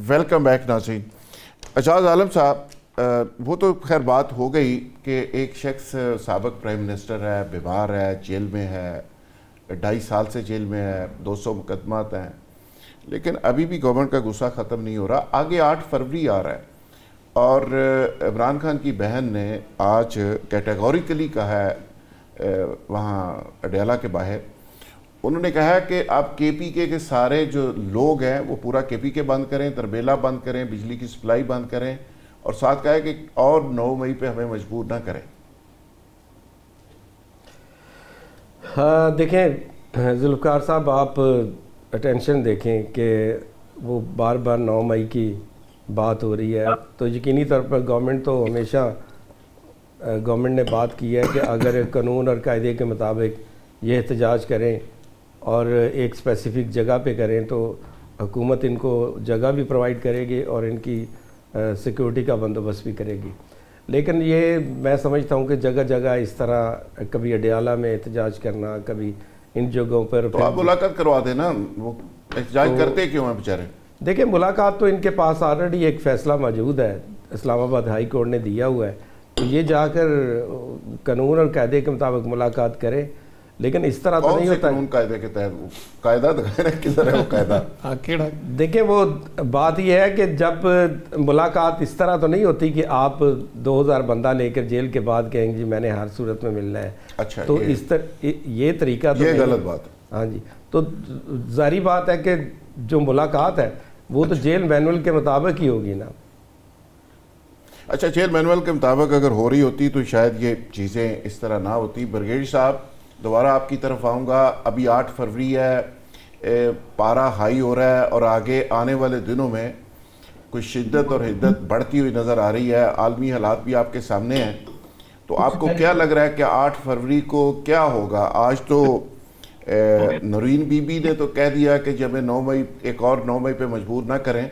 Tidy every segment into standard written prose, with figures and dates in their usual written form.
Welcome back ناظرین. اعجاز عالم صاحب، وہ تو خیر بات ہو گئی کہ ایک شخص سابق پرائم منسٹر ہے، بیمار ہے، جیل میں ہے، 2.5 سال سے جیل میں ہے، 200 مقدمات ہیں، لیکن ابھی بھی گورنمنٹ کا غصہ ختم نہیں ہو رہا. آگے 8 فروری آ رہا ہے اور عمران خان کی بہن نے آج کیٹیگوریکلی کہا ہے وہاں اڈیالہ کے باہر، انہوں نے کہا کہ آپ کے پی کے سارے جو لوگ ہیں وہ پورا کے پی کے بند کریں، تربیلا بند کریں، بجلی کی سپلائی بند کریں، اور ساتھ کہا ہے کہ اور 9 مئی پہ ہمیں مجبور نہ کریں. ہاں دیکھیں ذوالفقار صاحب، آپ اٹینشن دیکھیں کہ وہ بار بار 9 مئی کی بات ہو رہی ہے، تو یقینی طور پر گورنمنٹ تو ہمیشہ گورنمنٹ نے بات کی ہے کہ اگر قانون اور قاعدے کے مطابق یہ احتجاج کریں اور ایک اسپیسیفک جگہ پہ کریں تو حکومت ان کو جگہ بھی پرووائڈ کرے گی اور ان کی سیکیورٹی کا بندوبست بھی کرے گی. لیکن یہ میں سمجھتا ہوں کہ جگہ جگہ اس طرح کبھی اڈیالہ میں احتجاج کرنا، کبھی ان جگہوں پر، تو آپ ملاقات کروا دیں نا، وہ احتجاج کرتے کیوں ہیں بیچارے؟ دیکھیں ملاقات تو ان کے پاس آلریڈی ایک فیصلہ موجود ہے، اسلام آباد ہائی کورٹ نے دیا ہوا ہے، تو یہ جا کر قانون اور قاعدے کے مطابق ملاقات کریں. لیکن اس طرح تو نہیں ہوتا. قانون قاعدے کے تحت قاعدہ دکھائیں کدھر ہے وہ قاعدہ؟ دیکھیں وہ بات یہ ہے کہ جب ملاقات اس طرح تو نہیں ہوتی کہ آپ 2000 بندہ لے کر جیل کے بعد کہیں جی میں نے ہر صورت میں ملنا ہے. اچھا، تو اس طرح یہ طریقہ تو یہ غلط بات ہے. ہاں جی، تو ظاہری بات ہے کہ جو ملاقات ہے وہ تو جیل مینول کے مطابق ہی ہوگی نا. اچھا، جیل مینول کے مطابق اگر ہو رہی ہوتی تو شاید یہ چیزیں اس طرح نہ ہوتی. بریگیڈیئر صاحب دوبارہ آپ کی طرف آؤں گا. ابھی 8 فروری ہے، پارا ہائی ہو رہا ہے اور آگے آنے والے دنوں میں کوئی شدت اور حدت بڑھتی ہوئی نظر آ رہی ہے. عالمی حالات بھی آپ کے سامنے ہیں، تو آپ کو کیا لگ رہا ہے کہ 8 فروری کو کیا ہوگا؟ آج تو نورین بی بی نے تو کہہ دیا کہ جب ہمیں 9 مئی ایک اور 9 مئی پہ مجبور نہ کریں،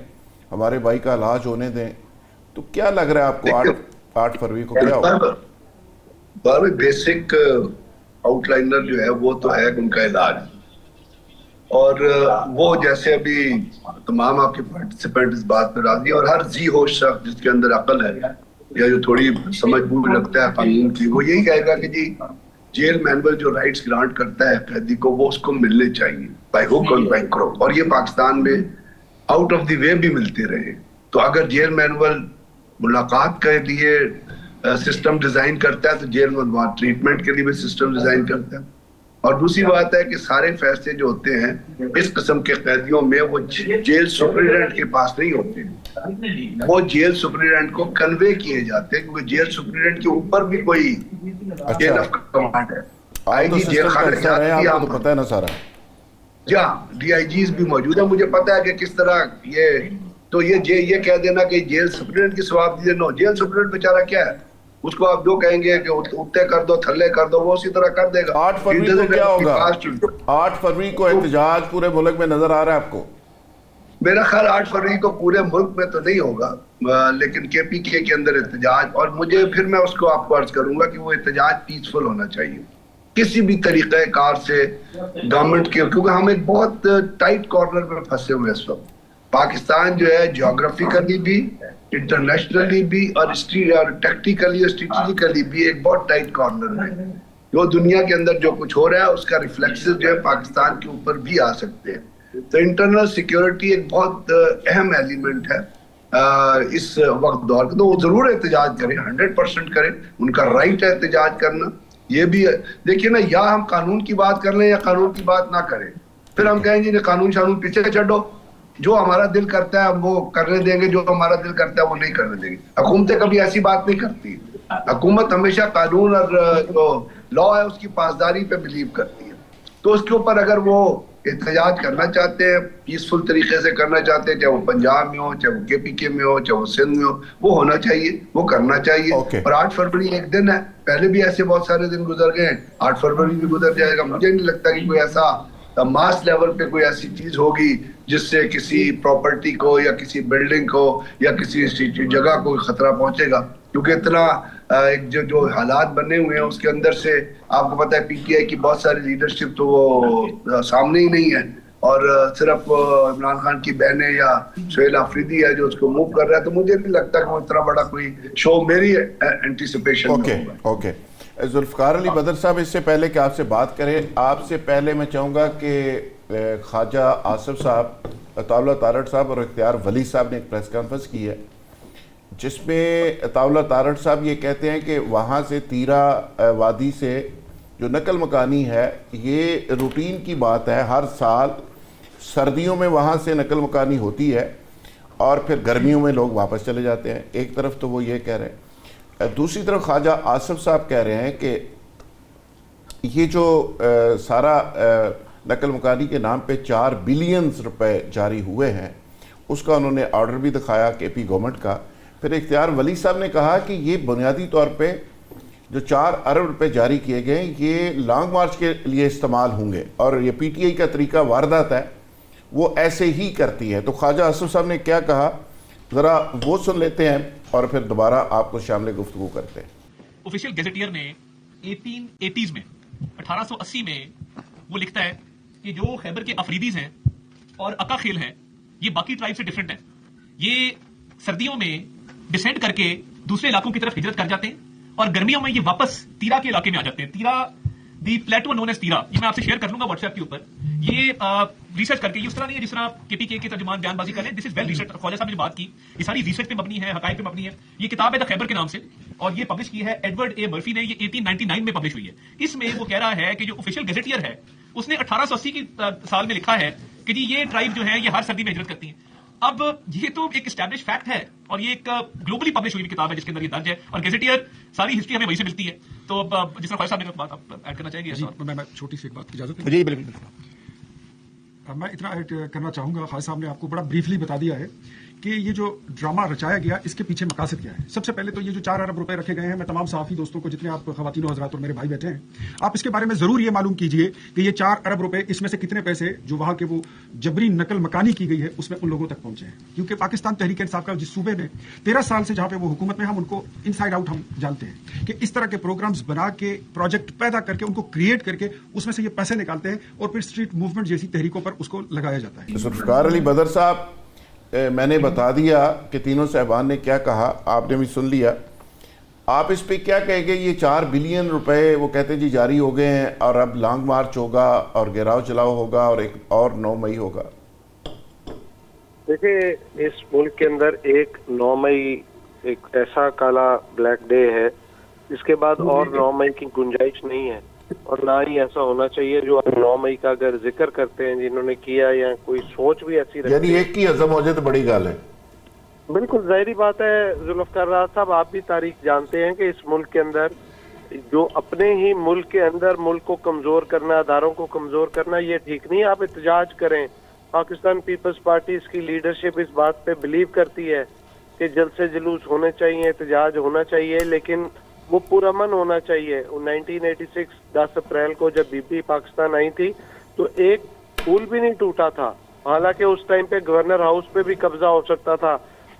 ہمارے بھائی کا علاج ہونے دیں. تو کیا لگ رہا ہے آپ کو 8 فروری کو کیا ہوگا؟ بیسک آؤٹ لائنر جو ہے وہ تو ہے ان کا علاج، اور وہ جیسے ابھی تمام آپ کے پارٹیسپینٹ اس بات پر راضی، اور ہر ذی ہوش شخص جس کے اندر عقل ہے یا جو تھوڑی سمجھ بوجھ رکھتا ہے قانون کی، وہ یہی کہے گا کہ جی جیل مینول جو رائٹس گرانٹ کرتا ہے قیدی کو وہ اس کو ملنے چاہیے بائی ہوک اور بائی کروک، اور یہ پاکستان میں آؤٹ آف دی وے بھی ملتے رہے. تو اگر جیل مینول ملاقات کے لیے سسٹم ڈیزائن کرتا ہے تو جیل میں وہاں ٹریٹمنٹ کے لیے بھی سسٹم ڈیزائن کرتا ہے. اور دوسری بات ہے کہ سارے فیصلے جو ہوتے ہیں اس قسم کے قیدیوں میں وہ جیل سپرنٹینڈنٹ کے پاس نہیں ہوتے ہیں، وہ جیل سپرنٹینڈنٹ کو کنوے کیے جاتے ہیں، کیونکہ جیل سپرنٹینڈنٹ کے اوپر بھی کوئی چین آف کمانڈ ہے. آئی جی جیل خانہ آپ کو تو پتہ ہے نا سارا. جہاں ڈی آئی جیز بھی موجود ہے، مجھے پتا ہے کہ کس طرح یہ تو یہ کہہ دینا کہ جیل سپرنٹینڈنٹ کی ثواب دیجیے، نو، جیل سپرنٹینڈنٹ بیچارہ کیا ہے، اس کو آپ جو کہیں گے کہ اتنے کر دو تھلے کر دو وہ اسی طرح کر دے گا. 8 فروری کو کیا ہوگا؟ 8 فروری کو احتجاج پورے ملک میں نظر آ رہا ہے آپ کو؟ میرا خیال 8 فروری کو پورے ملک میں تو نہیں ہوگا، لیکن کے پی کے اندر احتجاج، اور مجھے پھر میں اس کو آپ کو عرض کروں گا کہ وہ احتجاج پیسفل ہونا چاہیے کسی بھی طریقہ کار سے گورنمنٹ کے، کیونکہ ہم ایک بہت ٹائٹ کارنر میں پھنسے ہوئے اس وقت. پاکستان جو ہے جیوگرافیکلی بھی، انٹرنیشنلی بھی، اور ٹیکٹیکلی اور اسٹریٹجیکلی بھی ایک بہت ٹائٹ کارنر ہے. جو دنیا کے اندر جو کچھ ہو رہا ہے اس کا ریفلیکسز جو ہے پاکستان کے اوپر بھی آ سکتے ہیں. تو انٹرنل سیکیورٹی ایک بہت اہم ایلیمنٹ ہے اس وقت دور کا. تو وہ ضرور احتجاج کریں، 100% کریں، ان کا رائٹ ہے احتجاج کرنا. یہ بھی دیکھیے نا، یا ہم قانون کی بات کر لیں یا قانون کی بات نہ کریں، پھر ہم کہیں گے قانون شانون پیچھے چھڈو، جو ہمارا دل کرتا ہے ہم وہ کرنے دیں گے، جو ہمارا دل کرتا ہے وہ نہیں کرنے دیں گے. حکومتیں کبھی ایسی بات نہیں کرتی. حکومت ہمیشہ قانون اور جو لا ہے اس کی پاسداری پہ بلیو کرتی ہے. تو اس کے اوپر اگر وہ احتجاج کرنا چاہتے ہیں، پیسفل طریقے سے کرنا چاہتے ہیں، چاہے وہ پنجاب میں ہو، چاہے وہ کے پی کے میں ہو، چاہے وہ سندھ میں ہو، وہ ہونا چاہیے، وہ کرنا چاہیے. اور 8 فروری ایک دن ہے، پہلے بھی ایسے بہت سارے دن گزر گئے ہیں، 8 فروری بھی گزر جائے گا. مجھے نہیں لگتا کہ کوئی ایسا ماس لیول پہ کوئی ایسی چیز ہوگی جس سے کسی پراپرٹی کو یا کسی بلڈنگ کو یا کسی جگہ کو خطرہ پہنچے گا. کیونکہ اتنا جو حالات بنے ہوئے ہیں اس کے اندر سے آپ کو پتہ ہے پی ٹی آئی کی بہت ساری لیڈرشپ تو وہ سامنے ہی نہیں ہے. اور صرف عمران خان کی بہنیں یا سہیل آفریدی ہے جو اس کو موو کر رہا ہے. تو مجھے نہیں لگتا کہ وہ اتنا بڑا کوئی شو میری اینٹیسپیشن میں ہوگا. اوکے ذوالفقار علی بدر صاحب، اس سے پہلے کہ آپ سے بات کریں، آپ سے پہلے میں چاہوں گا کہ خواجہ آصف صاحب، عطاءاللہ تارڑ صاحب اور اختیار ولی صاحب نے ایک پریس کانفرنس کی ہے جس میں عطاءاللہ تارڑ صاحب یہ کہتے ہیں کہ وہاں سے تیرا وادی سے جو نقل مکانی ہے یہ روٹین کی بات ہے، ہر سال سردیوں میں وہاں سے نقل مکانی ہوتی ہے اور پھر گرمیوں میں لوگ واپس چلے جاتے ہیں. ایک طرف تو وہ یہ کہہ رہے ہیں، دوسری طرف خواجہ آصف صاحب کہہ رہے ہیں کہ یہ جو سارا نقل مکانی کے نام پہ 4 بلین روپے جاری ہوئے ہیں اس کا انہوں نے آرڈر بھی دکھایا کے پی گورنمنٹ کا. پھر اختیار ولی صاحب نے کہا کہ یہ بنیادی طور پہ جو 4 ارب روپے جاری کیے گئے یہ لانگ مارچ کے لیے استعمال ہوں گے اور یہ پی ٹی آئی کا طریقہ واردات ہے وہ ایسے ہی کرتی ہے. تو خواجہ آصف صاحب نے کیا کہا ذرا وہ سن لیتے ہیں اور پھر دوبارہ آپ کو شامل گفتگو کرتے ہیں. آفیشیل گیزیٹیئر نے 1880 میں 1880 میں وہ لکھتا ہے کہ جو خیبر کے افریدیز ہیں اور اکا خیل ہیں یہ باقی ٹرائب سے ڈیفرنٹ ہیں. یہ سردیوں میں ڈسینڈ کر کے دوسرے علاقوں کی طرف ہجرت کر جاتے ہیں اور گرمیوں میں یہ واپس تیرا کے علاقے میں آ جاتے ہیں. تیرا دی پلیٹو نون ایز تیرا، یہ میں آپ سے شیئر کر لوں گا واٹس ایپ کے اوپر. یہ ریسرچ کر کے اس طرح نہیں ہے جس طرح کے پی کے ترجمان بیان بازی کر رہے ہیں. دس از ویل ریسرچ. خواجہ صاحب نے بات کی، یہ ساری ریسرچ پہ مبنی ہے، حقائق پہ مبنی ہے. یہ کتاب ہے دا خیبر کے نام سے اور یہ پبلش کی ہے ایڈورڈ اے مرفی نے. یہ 1899 میں پبلش ہوئی ہے. اس میں وہ کہہ رہا ہے کہ جو آفیشیل گیزیٹیئر ہے اس نے 1880 کی سال میں لکھا ہے کہ جی یہ ٹرائب جو ہے یہ ہر سردی میں ہجرت کرتی ہیں. اب یہ تو ایک اسٹیبلش فیکٹ ہے اور یہ ایک گلوبلی پبلش ہوئی کتاب ہے جس کے اندر یہ درج ہے اور گیزیٹیئر ساری ہسٹری ہمیں وہی سے ملتی ہے. تو جس طرح خواجہ صاحب نے بات ایڈ کرنا چاہیں گے. میں چھوٹی سی ایک بات کی اجازت ہے؟ جی بالکل. میں اتنا ایڈ کرنا چاہوں گا. خواجہ صاحب نے آپ کو بڑا بریفلی بتا دیا ہے کہ یہ جو ڈرامہ رچایا گیا اس کے پیچھے مقاصد کیا ہے. سب سے پہلے تو یہ جو 4 ارب روپے رکھے گئے ہیں، میں تمام صحافی دوستوں کو، جتنے آپ خواتین و حضرات اور میرے بھائی بیٹھے ہیں، آپ اس کے بارے میں ضرور یہ معلوم کیجئے کہ یہ 4 ارب روپے اس میں سے کتنے پیسے جو وہاں کے وہ جبری نقل مکانی کی گئی ہے اس میں ان لوگوں تک پہنچے ہیں. کیونکہ پاکستان تحریک انصاف کا جس صوبے میں 13 سال سے جہاں پہ وہ حکومت میں، ہم ان کو ان سائڈ آؤٹ ہم جانتے ہیں کہ اس طرح کے پروگرامز بنا کے پروجیکٹ پیدا کر کے ان کو کریٹ کر کے اس میں سے یہ پیسے نکالتے ہیں اور پھر اسٹریٹ موومنٹ جیسی تحریکوں پر اس کو لگایا جاتا ہے. ذوالفقار علی بدر صاحب، میں نے بتا دیا کہ تینوں صاحبان نے کیا کہا، آپ نے بھی سن لیا. آپ اس پہ کیا کہیں گے؟ یہ 4 بلین روپے وہ کہتے ہیں جی جاری ہو گئے ہیں اور اب لانگ مارچ ہوگا اور گھیراؤ چلاؤ ہوگا اور ایک اور 9 مئی ہوگا. دیکھیں، اس ملک کے اندر ایک 9 مئی ایک ایسا کالا بلیک ڈے ہے اس کے بعد اور 9 مئی کی گنجائش نہیں ہے اور نہ ہی ایسا ہونا چاہیے. جو 9 مئی کا اگر ذکر کرتے ہیں جنہوں نے کیا یا کوئی سوچ بھی ایسی رکھتے ہیں، یعنی ایک کی عزم ہو جائے تو بڑی گال ہے. بالکل ظاہری بات ہے ذوالفقار صاحب، آپ بھی تاریخ جانتے ہیں کہ اس ملک کے اندر جو اپنے ہی ملک کے اندر ملک کو کمزور کرنا، اداروں کو کمزور کرنا، یہ ٹھیک نہیں. آپ احتجاج کریں. پاکستان پیپلز پارٹی اس کی لیڈرشپ اس بات پہ بلیو کرتی ہے کہ جلسے جلوس ہونے چاہیے، احتجاج ہونا چاہیے، لیکن وہ پرامن ہونا چاہیے. 1986 10 اپریل کو جب بی پی پاکستان آئی تھی تو ایک پھول بھی نہیں ٹوٹا تھا. حالانکہ اس ٹائم پہ گورنر ہاؤس پہ بھی قبضہ ہو سکتا تھا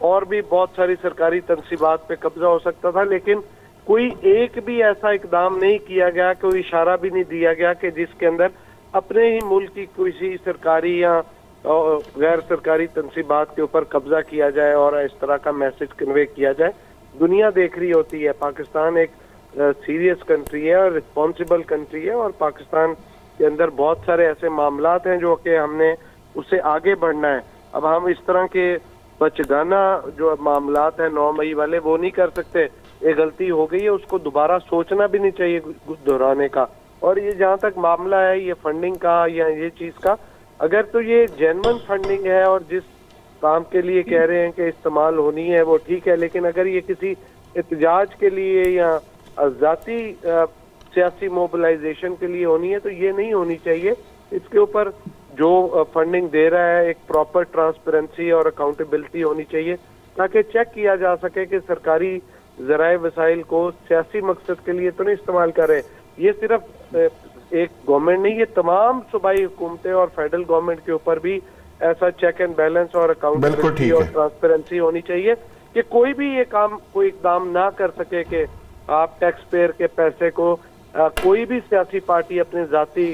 اور بھی بہت ساری سرکاری تنصیبات پہ قبضہ ہو سکتا تھا، لیکن کوئی ایک بھی ایسا اقدام نہیں کیا گیا، کوئی اشارہ بھی نہیں دیا گیا کہ جس کے اندر اپنے ہی ملک کی کسی سرکاری یا غیر سرکاری تنصیبات کے اوپر قبضہ کیا جائے اور اس طرح کا میسج کنوے کیا جائے. دنیا دیکھ رہی ہوتی ہے. پاکستان ایک سیریس کنٹری ہے اور رسپانسبل کنٹری ہے اور پاکستان کے اندر بہت سارے ایسے معاملات ہیں جو کہ ہم نے اس سے آگے بڑھنا ہے. اب ہم اس طرح کے بچگانہ جو معاملات ہیں 9 مئی والے وہ نہیں کر سکتے. یہ غلطی ہو گئی ہے، اس کو دوبارہ سوچنا بھی نہیں چاہیے دہرانے کا. اور یہ جہاں تک معاملہ ہے یہ فنڈنگ کا یا یہ چیز کا، اگر تو یہ جینون فنڈنگ ہے اور جس کام کے لیے کہہ رہے ہیں کہ استعمال ہونی ہے وہ ٹھیک ہے، لیکن اگر یہ کسی احتجاج کے لیے یا ذاتی سیاسی موبلائزیشن کے لیے ہونی ہے تو یہ نہیں ہونی چاہیے. اس کے اوپر جو فنڈنگ دے رہا ہے ایک پراپر ٹرانسپیرنسی اور اکاؤنٹیبلٹی ہونی چاہیے تاکہ چیک کیا جا سکے کہ سرکاری ذرائع وسائل کو سیاسی مقصد کے لیے تو نہیں استعمال کر رہے. یہ صرف ایک گورنمنٹ نہیں، یہ تمام صوبائی حکومتیں اور فیڈرل گورنمنٹ کے اوپر بھی ایسا چیک اینڈ بیلنس اور اکاؤنٹیبلٹی اور ٹرانسپیرنسی ہونی چاہیے کہ کوئی بھی یہ کام کوئی اقدام نہ کر سکے کہ آپ ٹیکس پیئر کے پیسے کو کوئی بھی سیاسی پارٹی اپنے ذاتی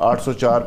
804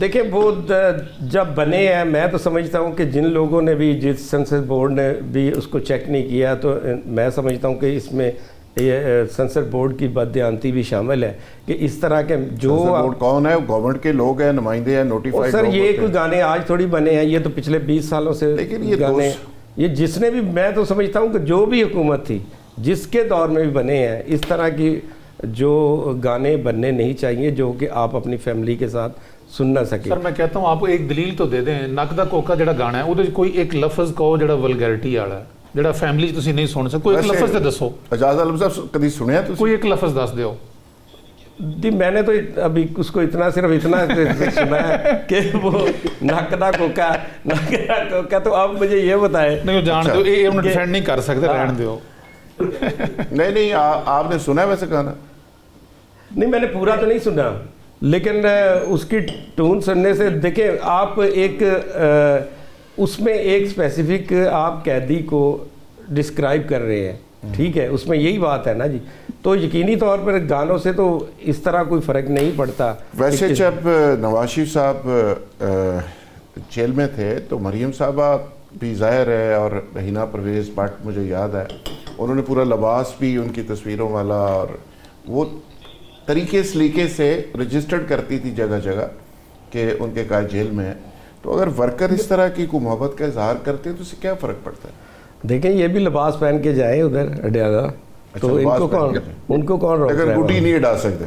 دیکھیں وہ جب بنے ہیں میں تو سمجھتا ہوں کہ جن لوگوں نے بھی جس سنسر بورڈ نے بھی اس کو چیک نہیں کیا تو میں سمجھتا ہوں کہ اس میں یہ سنسر بورڈ کی بددیانتی بھی شامل ہے کہ اس طرح کے جو بورڈ کون ہے؟ گورنمنٹ کے لوگ ہیں، نمائندے ہیں، نوٹیفائڈ سر یہ کوئی گانے آج تھوڑی بنے ہیں، یہ تو پچھلے 20 سالوں سے لیکن یہ گانے یہ جس نے بھی میں تو سمجھتا ہوں کہ جو بھی حکومت تھی جس کے دور میں بھی بنے ہیں اس طرح کی جو گانے بننے نہیں چاہیے جو کہ آپ اپنی فیملی کے ساتھ سن نہ سکیں. سر میں کہتا ہوں آپ کو ایک دلیل تو دے دیں. نک دا کوکا جڑا گانا ہے وہ کوئی ایک لفظ کہو جڑا ولگیرٹی والا ہے جڑا فیملی تسی نہیں سن سکتے، کوئی ایک لفظ تے دسو. اجاز عالم صاحب کبھی سنیا تو کوئی ایک لفظ دس دیو. جی میں نے تو ابھی اس کو صرف اتنا سنا ہے کہ وہ نک دا کوکا تو آپ مجھے یہ بتائیں. نہیں جان دو، یہ ہم ڈیفینڈ نہیں کر سکتے، رہن دیو. نہیں آپ نے سنا ہے ویسے گانا؟ نہیں میں نے پورا تو نہیں سنا، لیکن اس کی ٹون سننے سے دیکھیں آپ ایک اس میں ایک اسپیسیفک آپ قیدی کو ڈسکرائب کر رہے ہیں، ٹھیک ہے، اس میں یہی بات ہے نا جی. تو یقینی طور پر گانوں سے تو اس طرح کوئی فرق نہیں پڑتا. ویسے جب نواز شریف صاحب جیل میں تھے تو مریم صاحبہ بھی ظاہر ہے اور رہینہ پرویز بٹ مجھے یاد ہے انہوں نے پورا لباس بھی ان کی تصویروں والا اور وہ طریقے سلیقے سے رجسٹرڈ کرتی تھی جگہ جگہ کہ ان کے قائد جیل میں ہے. تو اگر ورکر اس طرح کی کوئی محبت کا اظہار کرتے ہیں تو اس سے کیا فرق پڑتا ہے؟ دیکھیں یہ بھی لباس پہن کے جائیں ادھر اڈیالہ تو ان کو کون روک رہا ہے؟ اگر گڈی نہیں اڈا سکتے.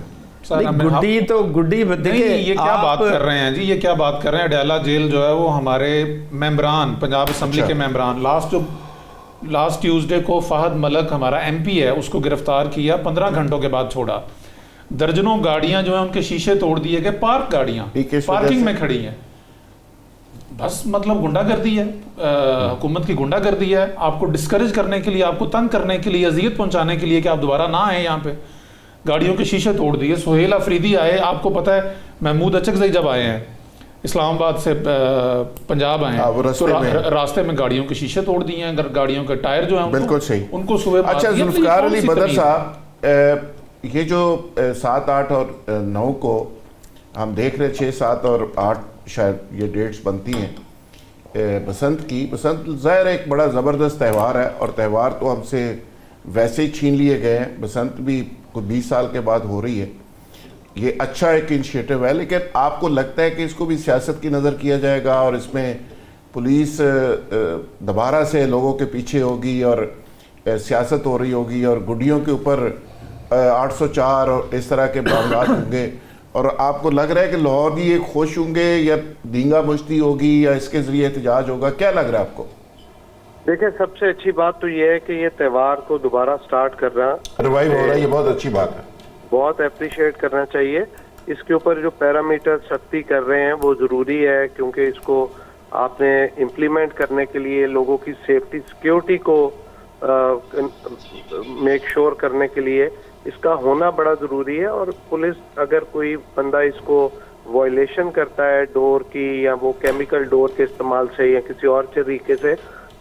گڈی تو گڈی دیکھیں یہ کیا بات کر رہے ہیں جی، یہ کیا بات کر رہے ہیں. اڈیالہ جیل جو ہے وہ ہمارے ممبران پنجاب اسمبلی کے ممبران لاسٹ ٹیوزڈے کو فہد ملک ہمارا ایم پی ہے اس کو گرفتار کیا، 15 گھنٹوں کے بعد چھوڑا. درجنوں گاڑیاں جو ہیں ان کے شیشے توڑ دیے گئے، پارک گاڑیاں پارکنگ میں کھڑی ہیں. بس مطلب گنڈا گردی ہے، حکومت کی گنڈا گردی ہے، آپ کو ڈسکریج کرنے کے لیے، آپ کو تنگ کرنے کے لیے، اذیت پہنچانے کے لیے کہ آپ دوبارہ نہ آئیں یہاں پہ. گاڑیوں کے شیشے توڑ دیے. سہیل افریدی آئے، آپ کو پتہ ہے محمود اچکزئی جب آئے ہیں اسلام آباد سے پنجاب آئے ہیں تو راستے میں گاڑیوں کے شیشے توڑ دیے ہیں، گاڑیوں کے ٹائر جو ہیں بالکل صحیح ان کو صبح. اچھا ذوالفقار علی بدر صاحب، یہ جو 7، 8 اور 9 کو ہم دیکھ رہے 6، 7 اور 8 شاید یہ ڈیٹس بنتی ہیں بسنت کی. بسنت ظاہر ایک بڑا زبردست تہوار ہے اور تہوار تو ہم سے ویسے ہی چھین لیے گئے ہیں. بسنت بھی کوئی 20 سال کے بعد ہو رہی ہے. یہ اچھا ایک انیشیٹو ہے، لیکن آپ کو لگتا ہے کہ اس کو بھی سیاست کی نظر کیا جائے گا اور اس میں پولیس دوبارہ سے لوگوں کے پیچھے ہوگی اور سیاست ہو رہی ہوگی اور گڈیوں کے اوپر 804 اور اس طرح کے معاملات ہوں گے اور آپ کو لگ رہا ہے کہ لاہور بھی ایک خوش ہوں گے یا دینگا مشتی ہوگی یا اس کے ذریعے احتجاج ہوگا؟ کیا لگ رہا ہے آپ کو؟ دیکھیں سب سے اچھی بات تو یہ ہے کہ یہ تہوار کو دوبارہ سٹارٹ کر رہا ریوائیو ہو رہا ہے، یہ بہت اچھی بات ہے، بہت اپریشیٹ کرنا چاہیے. اس کے اوپر جو پیرامیٹر سختی کر رہے ہیں وہ ضروری ہے کیونکہ اس کو آپ نے امپلیمنٹ کرنے کے لیے لوگوں کی سیفٹی سیکیورٹی کو میک شور کرنے کے لیے اس کا ہونا بڑا ضروری ہے. اور پولیس اگر کوئی بندہ اس کو وائلیشن کرتا ہے ڈور کی یا وہ کیمیکل ڈور کے استعمال سے یا کسی اور طریقے سے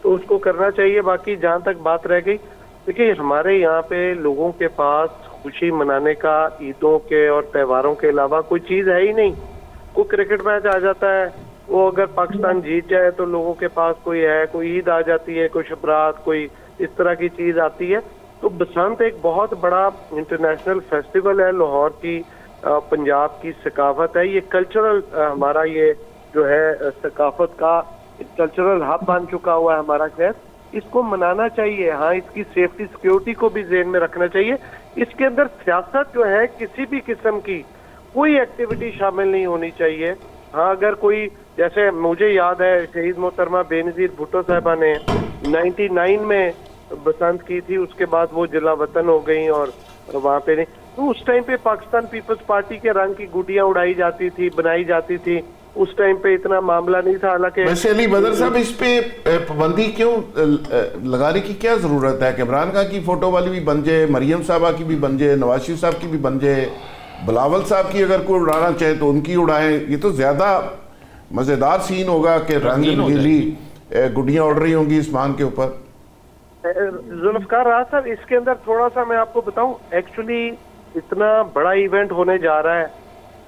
تو اس کو کرنا چاہیے. باقی جہاں تک بات رہ گئی، دیکھیے ہمارے یہاں پہ لوگوں کے پاس خوشی منانے کا عیدوں کے اور تہواروں کے علاوہ کوئی چیز ہے ہی نہیں. کوئی کرکٹ میچ آ جاتا ہے، وہ اگر پاکستان جیت جائے تو لوگوں کے پاس کوئی ہے، کوئی عید آ جاتی ہے، کوئی شبرات، کوئی اس طرح کی چیز آتی ہے. تو بسنت ایک بہت بڑا انٹرنیشنل فیسٹیول ہے، لاہور کی پنجاب کی ثقافت ہے. یہ کلچرل ہمارا یہ جو ہے ثقافت کا کلچرل ہب بن چکا ہوا ہے ہمارا شہر. اس کو منانا چاہیے. ہاں اس کی سیفٹی سیکیورٹی کو بھی ذہن میں رکھنا چاہیے. اس کے اندر سیاست جو ہے کسی بھی قسم کی کوئی ایکٹیویٹی شامل نہیں ہونی چاہیے. ہاں اگر کوئی جیسے مجھے یاد ہے شہید محترمہ بے نظیر بھٹو صاحبہ نے 99 میں بسنت کی تھی، اس کے بعد وہ جلا وطن ہو گئیں اور وہاں پہ نہیں. تو اس ٹائم پہ پاکستان پیپلز پارٹی کے رنگ کی گڈیاں اڑائی جاتی تھی، بنائی جاتی تھی. اس ٹائم پہ اتنا معاملہ نہیں تھا. حالانکہ ویسے علی بدر صاحب اس پہ پابندی کیوں لگانے کی کیا ضرورت ہے کہ عمران خان کی فوٹو والی بھی بن جائے، مریم صاحبہ کی بھی بن جائے، نواز شریف صاحب کی بھی بن جائے، بلاول صاحب کی اگر کوئی اڑانا چاہے تو ان کی اڑائیں. یہ تو زیادہ مزیدار سین ہوگا کہ رنگ رنگیلی گڈیاں اڑ رہی ہوں گی اسمان کے اوپر. ذوالفقار راز صاحب اس کے اندر تھوڑا سا میں آپ کو بتاؤں، ایکچولی اتنا بڑا ایونٹ ہونے جا رہا ہے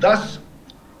10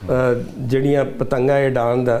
ਜਿਹੜੀਆਂ ਪਤੰਗਾਂ ਇਹ ਡਾਣ ਦਾ,